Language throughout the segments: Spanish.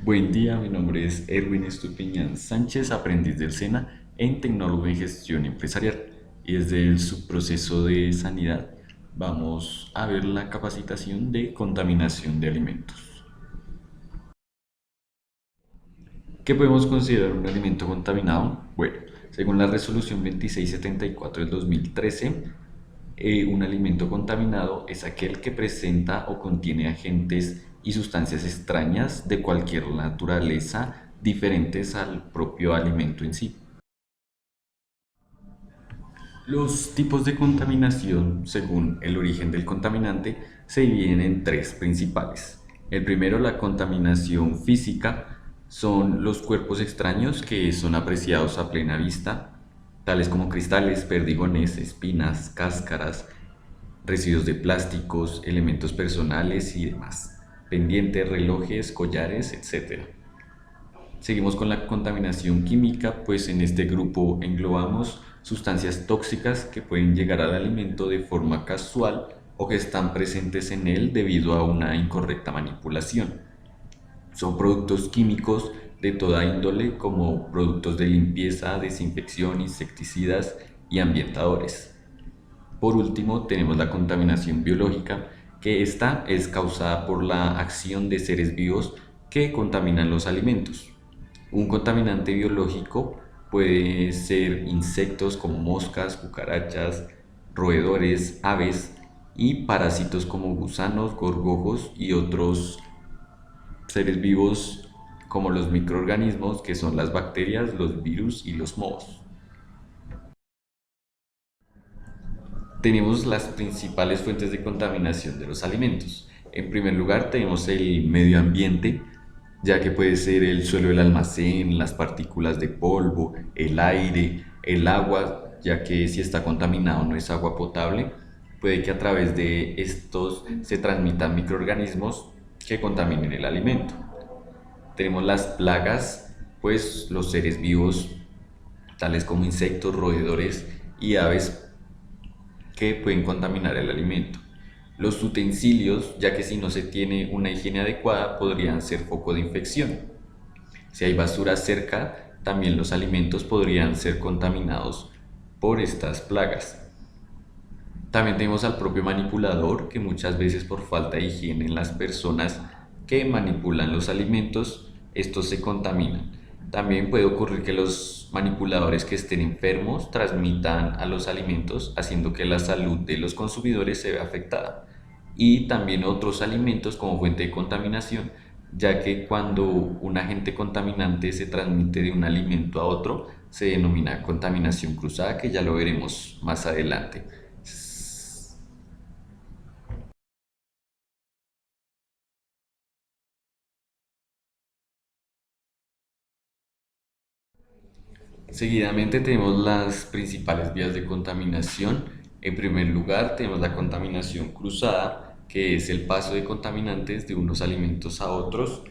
Buen día, mi nombre es Erwin Estupiñán Sánchez, aprendiz del SENA en Tecnólogo en Gestión Empresarial. Y desde el subproceso de sanidad vamos a ver la capacitación de contaminación de alimentos. ¿Qué podemos considerar un alimento contaminado? Bueno, según la resolución 2674 del 2013, un alimento contaminado es aquel que presenta o contiene agentes y sustancias extrañas de cualquier naturaleza diferentes al propio alimento en sí. Los tipos de contaminación, según el origen del contaminante, se dividen en tres principales. El primero, la contaminación física, son los cuerpos extraños que son apreciados a plena vista, tales como cristales, perdigones, espinas, cáscaras, residuos de plásticos, elementos personales y demás, pendientes, relojes, collares, etc. Seguimos con la contaminación química, pues en este grupo englobamos sustancias tóxicas que pueden llegar al alimento de forma casual o que están presentes en él debido a una incorrecta manipulación. Son productos químicos de toda índole como productos de limpieza, desinfección, insecticidas y ambientadores. Por último, tenemos la contaminación biológica, que esta es causada por la acción de seres vivos que contaminan los alimentos. Un contaminante biológico puede ser insectos como moscas, cucarachas, roedores, aves y parásitos como gusanos, gorgojos y otros seres vivos como los microorganismos que son las bacterias, los virus y los mohos. Tenemos las principales fuentes de contaminación de los alimentos. En primer lugar, tenemos el medio ambiente, ya que puede ser el suelo del almacén, las partículas de polvo, el aire, el agua, ya que si está contaminado no es agua potable, puede que a través de estos se transmitan microorganismos que contaminen el alimento. Tenemos las plagas, pues los seres vivos, tales como insectos, roedores y aves, que pueden contaminar el alimento. Los utensilios, ya que si no se tiene una higiene adecuada, podrían ser foco de infección. Si hay basura cerca, también los alimentos podrían ser contaminados por estas plagas. También tenemos al propio manipulador, que muchas veces por falta de higiene en las personas que manipulan los alimentos, estos se contaminan. También puede ocurrir que los manipuladores que estén enfermos transmitan a los alimentos, haciendo que la salud de los consumidores se vea afectada. Y también otros alimentos como fuente de contaminación, ya que cuando un agente contaminante se transmite de un alimento a otro, se denomina contaminación cruzada, que ya lo veremos más adelante. Seguidamente tenemos las principales vías de contaminación. En primer lugar tenemos la contaminación cruzada, que es el paso de contaminantes de unos alimentos a otros,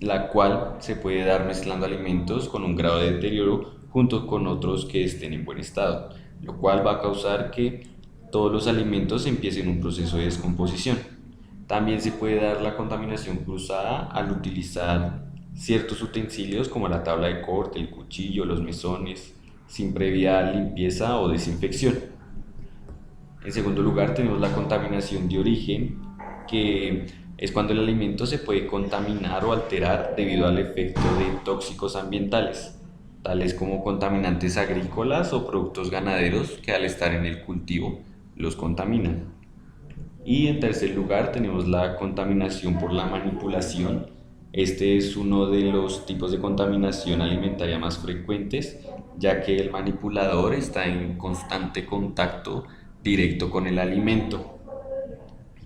la cual se puede dar mezclando alimentos con un grado de deterioro junto con otros que estén en buen estado, lo cual va a causar que todos los alimentos empiecen un proceso de descomposición. También se puede dar la contaminación cruzada al utilizar ciertos utensilios como la tabla de corte, el cuchillo, los mesones, sin previa limpieza o desinfección. En segundo lugar, tenemos la contaminación de origen, que es cuando el alimento se puede contaminar o alterar debido al efecto de tóxicos ambientales, tales como contaminantes agrícolas o productos ganaderos que al estar en el cultivo los contaminan. Y en tercer lugar tenemos la contaminación por la manipulación. Este es uno de los tipos de contaminación alimentaria más frecuentes, ya que el manipulador está en constante contacto directo con el alimento.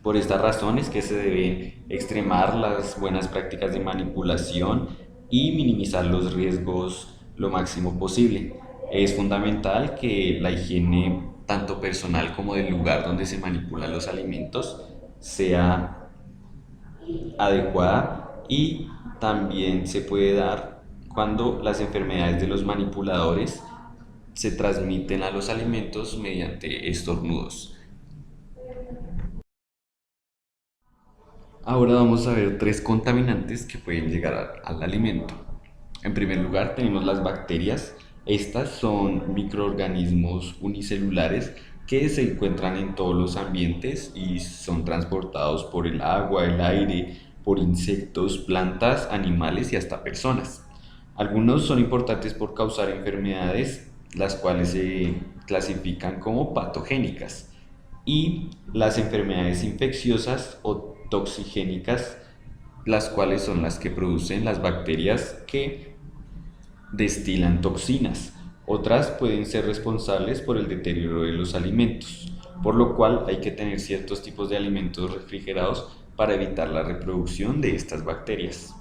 Por estas razones que se debe extremar las buenas prácticas de manipulación y minimizar los riesgos lo máximo posible. Es fundamental que la higiene tanto personal como del lugar donde se manipulan los alimentos sea adecuada, y también se puede dar cuando las enfermedades de los manipuladores se transmiten a los alimentos mediante estornudos. Ahora vamos a ver tres contaminantes que pueden llegar al alimento. En primer lugar tenemos las bacterias. Estas son microorganismos unicelulares que se encuentran en todos los ambientes y son transportados por el agua, el aire, por insectos, plantas, animales y hasta personas. Algunos son importantes por causar enfermedades, las cuales se clasifican como patogénicas, y las enfermedades infecciosas o toxigénicas, las cuales son las que producen las bacterias que destilan toxinas. Otras pueden ser responsables por el deterioro de los alimentos, por lo cual hay que tener ciertos tipos de alimentos refrigerados para evitar la reproducción de estas bacterias.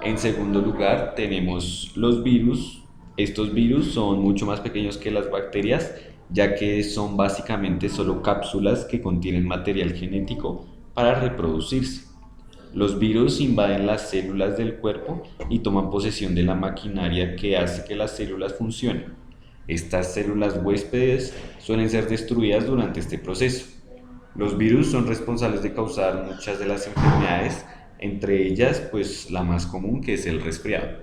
En segundo lugar, tenemos los virus. Estos virus son mucho más pequeños que las bacterias, ya que son básicamente solo cápsulas que contienen material genético para reproducirse. Los virus invaden las células del cuerpo y toman posesión de la maquinaria que hace que las células funcionen. Estas células huéspedes suelen ser destruidas durante este proceso. Los virus son responsables de causar muchas de las enfermedades, entre ellas pues la más común, que es el resfriado.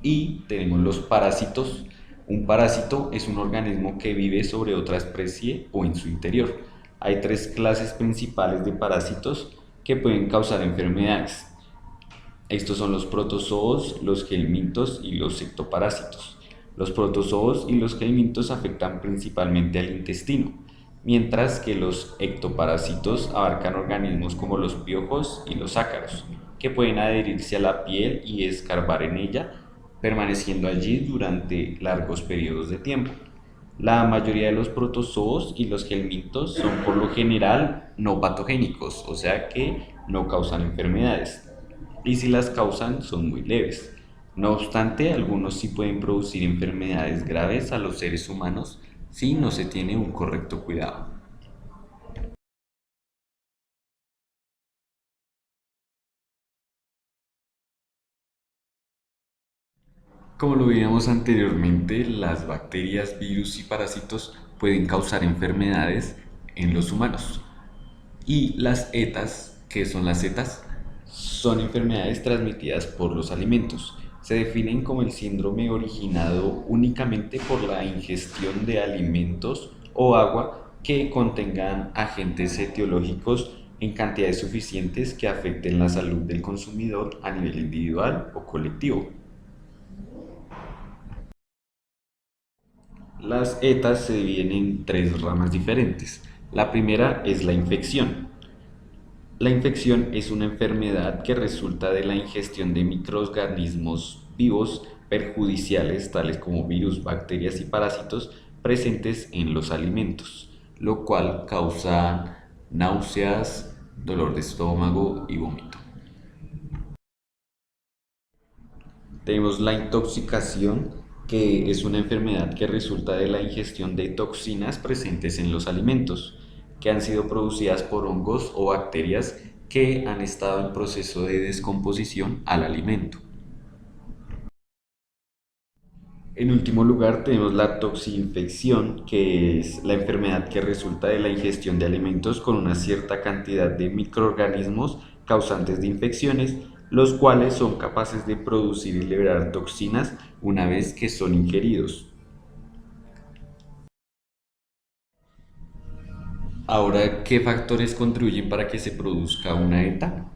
Y tenemos los parásitos. Un parásito es un organismo que vive sobre otra especie o en su interior. Hay tres clases principales de parásitos que pueden causar enfermedades. Estos son los protozoos, los helmintos y los ectoparásitos. Los protozoos y los helmintos afectan principalmente al intestino, mientras que los ectoparásitos abarcan organismos como los piojos y los ácaros, que pueden adherirse a la piel y escarbar en ella, permaneciendo allí durante largos periodos de tiempo. La mayoría de los protozoos y los helmintos son por lo general no patogénicos, o sea que no causan enfermedades, y si las causan son muy leves. No obstante, algunos sí pueden producir enfermedades graves a los seres humanos si no se tiene un correcto cuidado. Como lo vimos anteriormente, las bacterias, virus y parásitos pueden causar enfermedades en los humanos. Y las ETAs, ¿qué son las ETAs? Son enfermedades transmitidas por los alimentos. Se definen como el síndrome originado únicamente por la ingestión de alimentos o agua que contengan agentes etiológicos en cantidades suficientes que afecten la salud del consumidor a nivel individual o colectivo. Las ETAs se dividen en tres ramas diferentes. La primera es la infección. La infección es una enfermedad que resulta de la ingestión de microorganismos vivos perjudiciales, tales como virus, bacterias y parásitos, presentes en los alimentos, lo cual causa náuseas, dolor de estómago y vómito. Tenemos la intoxicación, que es una enfermedad que resulta de la ingestión de toxinas presentes en los alimentos, que han sido producidas por hongos o bacterias que han estado en proceso de descomposición al alimento. En último lugar, tenemos la toxinfección, que es la enfermedad que resulta de la ingestión de alimentos con una cierta cantidad de microorganismos causantes de infecciones, los cuales son capaces de producir y liberar toxinas una vez que son ingeridos. Ahora, ¿qué factores contribuyen para que se produzca una ETA?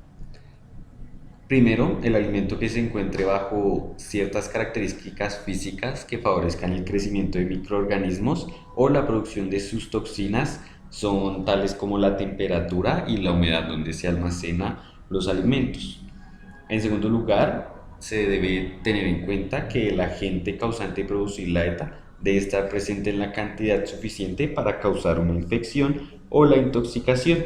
Primero, el alimento que se encuentre bajo ciertas características físicas que favorezcan el crecimiento de microorganismos o la producción de sus toxinas son tales como la temperatura y la humedad donde se almacena los alimentos. En segundo lugar, se debe tener en cuenta que el agente causante de producir la ETA debe estar presente en la cantidad suficiente para causar una infección o la intoxicación.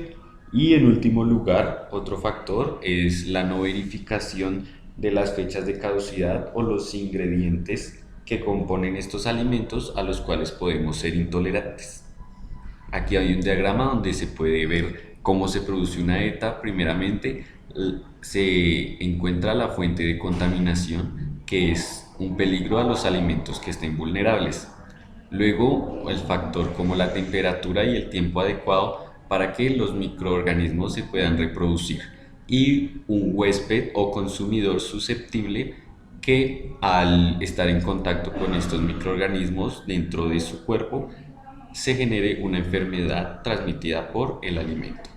Y en último lugar, otro factor es la no verificación de las fechas de caducidad o los ingredientes que componen estos alimentos a los cuales podemos ser intolerantes. Aquí hay un diagrama donde se puede ver cómo se produce una ETA. Primeramente, se encuentra la fuente de contaminación, que es un peligro a los alimentos que estén vulnerables. Luego, el factor como la temperatura y el tiempo adecuado para que los microorganismos se puedan reproducir y un huésped o consumidor susceptible que al estar en contacto con estos microorganismos dentro de su cuerpo se genere una enfermedad transmitida por el alimento.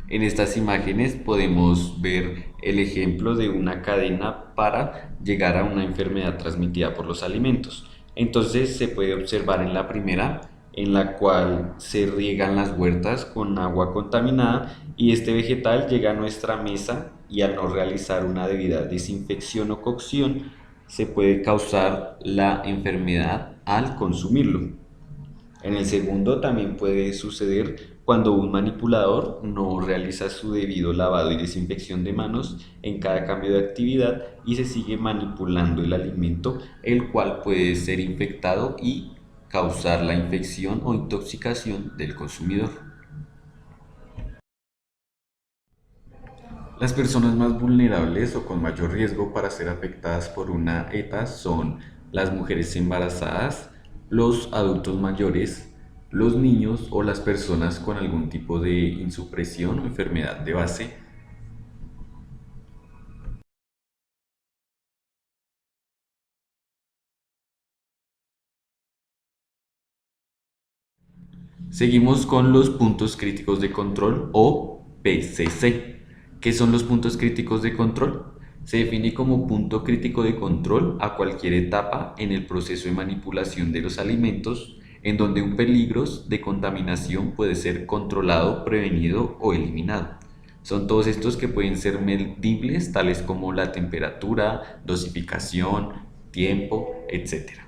En estas imágenes podemos ver el ejemplo de una cadena para llegar a una enfermedad transmitida por los alimentos. Entonces se puede observar en la primera, en la cual se riegan las huertas con agua contaminada y este vegetal llega a nuestra mesa y al no realizar una debida desinfección o cocción se puede causar la enfermedad al consumirlo. En el segundo también puede suceder cuando un manipulador no realiza su debido lavado y desinfección de manos en cada cambio de actividad y se sigue manipulando el alimento, el cual puede ser infectado y causar la infección o intoxicación del consumidor. Las personas más vulnerables o con mayor riesgo para ser afectadas por una ETA son las mujeres embarazadas, los adultos mayores, los niños o las personas con algún tipo de insupresión o enfermedad de base. Seguimos con los puntos críticos de control o PCC. ¿Qué son los puntos críticos de control? Se define como punto crítico de control a cualquier etapa en el proceso de manipulación de los alimentos en donde un peligro de contaminación puede ser controlado, prevenido o eliminado. Son todos estos que pueden ser medibles, tales como la temperatura, dosificación, tiempo, etc.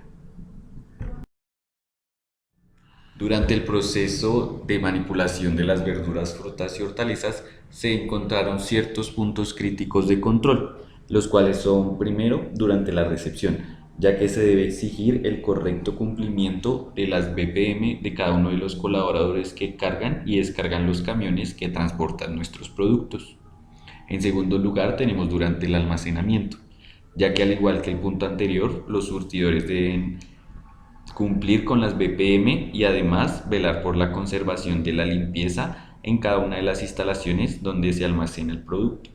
Durante el proceso de manipulación de las verduras, frutas y hortalizas se encontraron ciertos puntos críticos de control, los cuales son primero durante la recepción, ya que se debe exigir el correcto cumplimiento de las BPM de cada uno de los colaboradores que cargan y descargan los camiones que transportan nuestros productos. En segundo lugar tenemos durante el almacenamiento, ya que al igual que el punto anterior, los surtidores deben cumplir con las BPM y además velar por la conservación de la limpieza en cada una de las instalaciones donde se almacena el producto.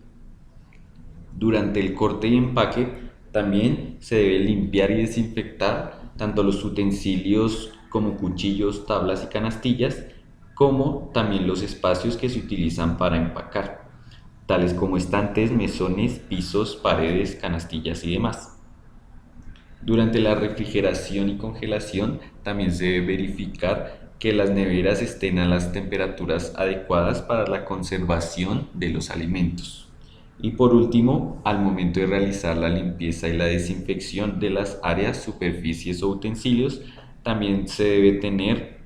Durante el corte y empaque también se debe limpiar y desinfectar tanto los utensilios como cuchillos, tablas y canastillas, como también los espacios que se utilizan para empacar, tales como estantes, mesones, pisos, paredes, canastillas y demás. Durante la refrigeración y congelación también se debe verificar que las neveras estén a las temperaturas adecuadas para la conservación de los alimentos. Y por último, al momento de realizar la limpieza y la desinfección de las áreas, superficies o utensilios, también se debe tener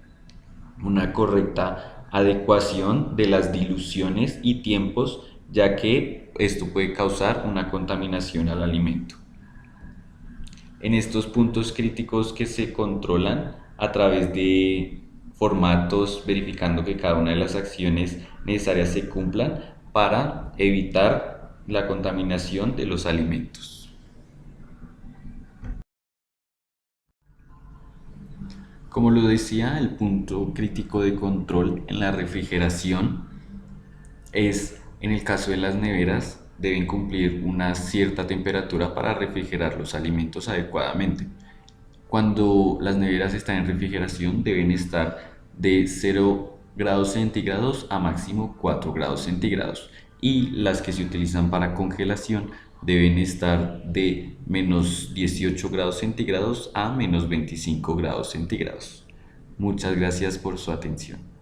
una correcta adecuación de las diluciones y tiempos, ya que esto puede causar una contaminación al alimento. En estos puntos críticos que se controlan a través de formatos, verificando que cada una de las acciones necesarias se cumplan para evitar la contaminación de los alimentos. Como lo decía, el punto crítico de control en la refrigeración es, en el caso de las neveras, deben cumplir una cierta temperatura para refrigerar los alimentos adecuadamente. Cuando las neveras están en refrigeración deben estar de 0 grados centígrados a máximo 4 grados centígrados y las que se utilizan para congelación deben estar de menos 18 grados centígrados a menos 25 grados centígrados. Muchas gracias por su atención.